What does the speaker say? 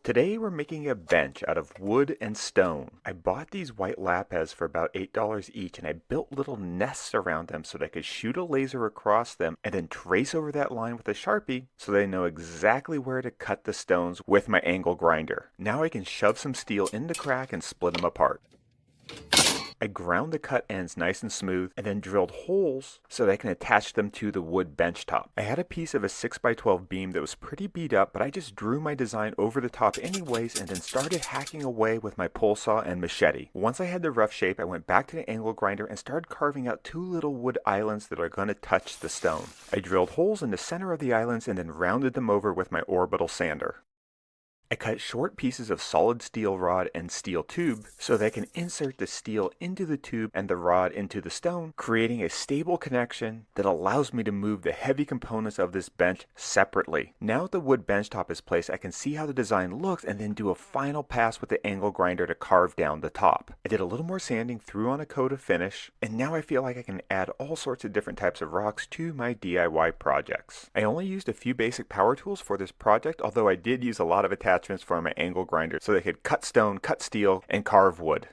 Today we're making a bench out of wood and stone. I bought these white lapis for about $8 each, and I built little nests around them so that I could shoot a laser across them and then trace over that line with a Sharpie so that I know exactly where to cut the stones with my angle grinder. Now I can shove some steel in the crack and split them apart. I ground the cut ends nice and smooth and then drilled holes so that I can attach them to the wood bench top. I had a piece of a 6x12 beam that was pretty beat up, but I just drew my design over the top anyways and then started hacking away with my pole saw and machete. Once I had the rough shape, I went back to the angle grinder and started carving out two little wood islands that are going to touch the stone. I drilled holes in the center of the islands and then rounded them over with my orbital sander. I cut short pieces of solid steel rod and steel tube so that I can insert the steel into the tube and the rod into the stone, creating a stable connection that allows me to move the heavy components of this bench separately. Now that the wood bench top is placed, I can see how the design looks and then do a final pass with the angle grinder to carve down the top. I did a little more sanding, threw on a coat of finish, and now I feel like I can add all sorts of different types of rocks to my DIY projects. I only used a few basic power tools for this project, although I did use a lot of attachments for my angle grinder so they could cut stone, cut steel, and carve wood.